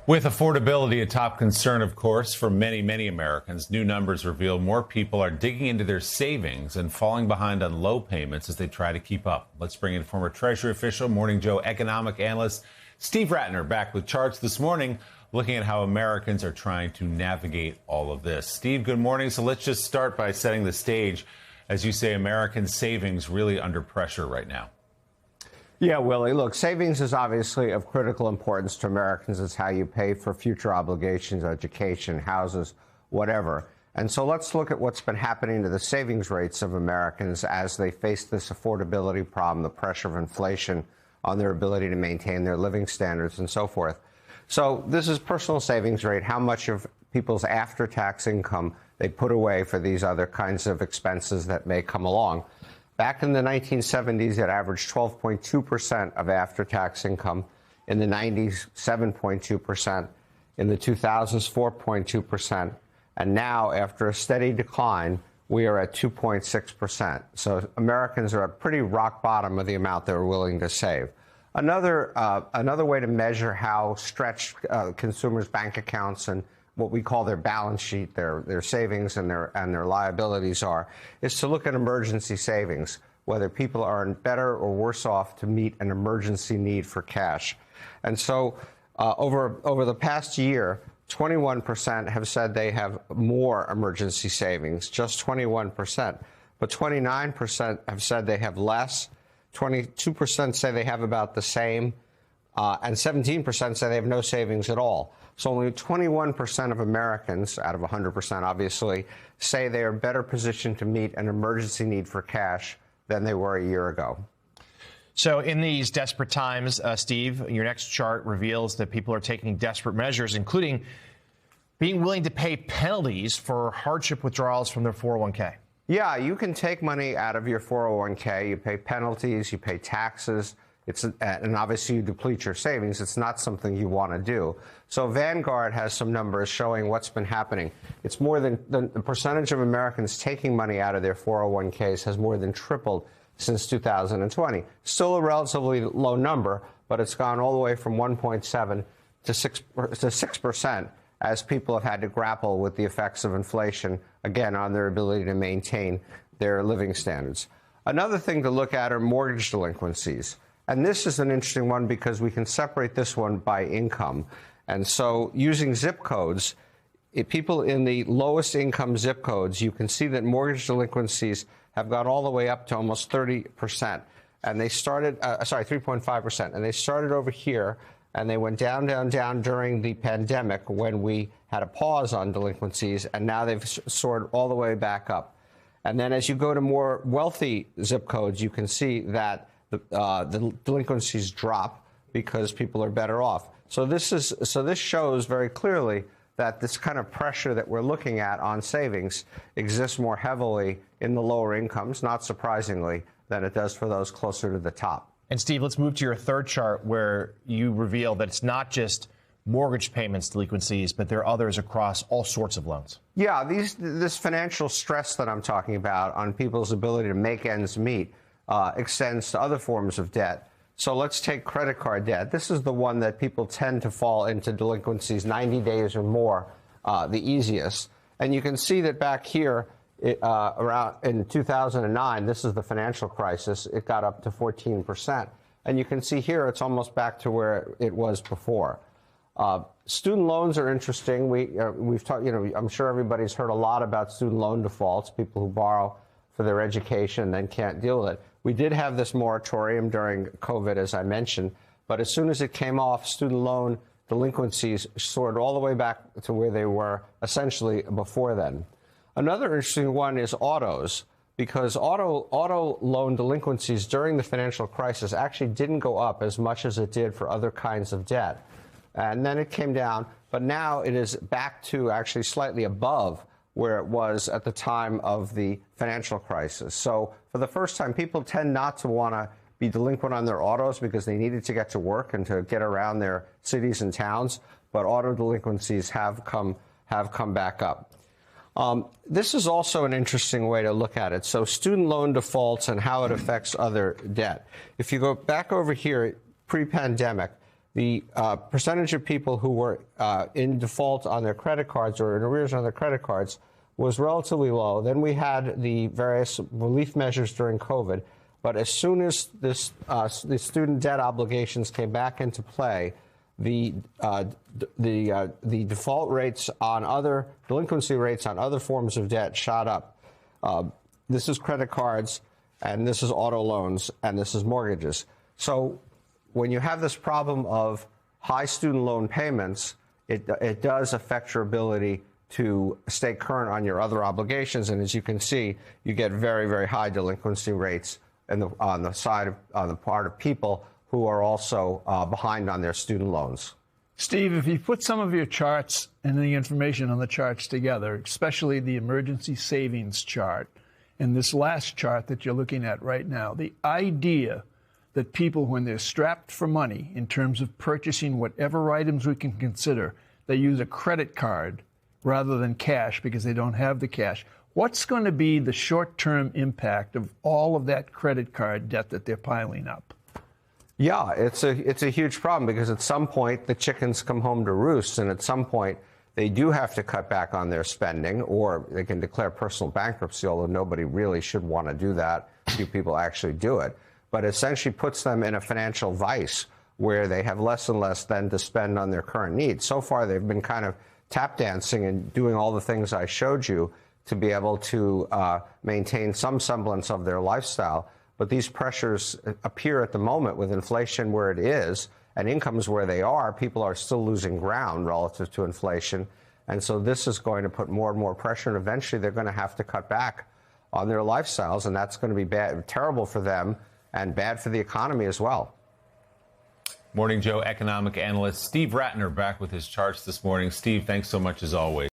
With affordability a top concern, of course, for many Americans, new numbers reveal more people are digging into their savings and falling behind on low payments as they try to keep up. Let's bring in former Treasury official, Morning Joe economic analyst Steve Rattner back with charts this morning, looking at how Americans are trying to navigate all of this. Steve, good morning. So let's just start by setting the stage. As you say, American savings really under pressure right now. Yeah, Willie, look, savings is obviously of critical importance to Americans. It's how you pay for future obligations, education, houses, whatever. And so let's look at what's been happening to the savings rates of Americans as they face this affordability problem, the pressure of inflation on their ability to maintain their living standards and so forth. So this is personal savings rate, how much of people's after-tax income they put away for these other kinds of expenses that may come along. Back in the 1970s, it averaged 12.2% of after-tax income. In the 90s, 7.2%. In the 2000s, 4.2%. And now, after a steady decline, we are at 2.6%. So Americans are at pretty rock bottom of the amount they're willing to save. Another way to measure how stretched consumers' bank accounts and what we call their balance sheet, their savings and their liabilities are, is to look at emergency savings, whether people are better or worse off to meet an emergency need for cash. And so over the past year, 21% have said they have more emergency savings, just 21%. But 29% have said they have less, 22% say they have about the same, and 17% say they have no savings at all. So only 21% of Americans, out of 100% obviously, say they are better positioned to meet an emergency need for cash than they were a year ago. So in these desperate times, Steve, your next chart reveals that people are taking desperate measures, including being willing to pay penalties for hardship withdrawals from their 401k. Yeah, you can take money out of your 401k. You pay penalties, you pay taxes. And obviously you deplete your savings. It's not something you want to do. So Vanguard has some numbers showing what's been happening. It's more than the percentage of Americans taking money out of their 401ks has more than tripled since 2020. Still a relatively low number, but it's gone all the way from 1.7 to 6% as people have had to grapple with the effects of inflation, again, on their ability to maintain their living standards. Another thing to look at are mortgage delinquencies. And this is an interesting one because we can separate this one by income. And so using zip codes, people in the lowest income zip codes, you can see that mortgage delinquencies have gone all the way up to almost 30%. And they started, 3.5%. And they started over here, and they went down during the pandemic when we had a pause on delinquencies, and now they've soared all the way back up. And then as you go to more wealthy zip codes, you can see that the delinquencies drop because people are better off. So this shows very clearly that this kind of pressure that we're looking at on savings exists more heavily in the lower incomes, not surprisingly, than it does for those closer to the top. And Steve, let's move to your third chart where you reveal that it's not just mortgage payments delinquencies, but there are others across all sorts of loans. Yeah, this financial stress that I'm talking about on people's ability to make ends meet extends to other forms of debt. So let's take credit card debt. This is the one that people tend to fall into delinquencies 90 days or more, the easiest. And you can see that back here, around in 2009, this is the financial crisis, it got up to 14%. And you can see here it's almost back to where it was before. Student loans are interesting. We've talked, I'm sure everybody's heard a lot about student loan defaults, people who borrow for their education and then can't deal with it. We did have this moratorium during COVID, as I mentioned, but as soon as it came off, student loan delinquencies soared all the way back to where they were essentially before then. Another interesting one is autos, because auto loan delinquencies during the financial crisis actually didn't go up as much as it did for other kinds of debt. And then it came down, but now it is back to actually slightly above where it was at the time of the financial crisis. So for the first time, people tend not to want to be delinquent on their autos because they needed to get to work and to get around their cities and towns, but auto delinquencies have come back up. This is also an interesting way to look at it. So student loan defaults and how it affects other debt. If you go back over here, pre-pandemic, the percentage of people who were in default on their credit cards or in arrears on their credit cards was relatively low. Then we had the various relief measures during COVID. But as soon as the student debt obligations came back into play, the default rates on other delinquency rates on other forms of debt shot up. This is credit cards, and this is auto loans, and this is mortgages. So when you have this problem of high student loan payments, it does affect your ability to stay current on your other obligations. And as you can see, you get very, very high delinquency rates on the part of people who are also behind on their student loans. Steve, if you put some of your charts and the information on the charts together, especially the emergency savings chart and this last chart that you're looking at right now, the idea that people, when they're strapped for money in terms of purchasing whatever items we can consider, they use a credit card rather than cash because they don't have the cash. What's going to be the short-term impact of all of that credit card debt that they're piling up? Yeah, it's a huge problem because at some point the chickens come home to roost, and at some point they do have to cut back on their spending, or they can declare personal bankruptcy, although nobody really should want to do that. Few people actually do it. But essentially puts them in a financial vice where they have less and less then to spend on their current needs. So far, they've been kind of tap dancing and doing all the things I showed you to be able to maintain some semblance of their lifestyle. But these pressures appear at the moment with inflation where it is and incomes where they are. People are still losing ground relative to inflation. And so this is going to put more and more pressure, and eventually they're going to have to cut back on their lifestyles, and that's going to be terrible for them and bad for the economy as well. Morning Joe economic analyst Steve Rattner back with his charts this morning. Steve, thanks so much as always.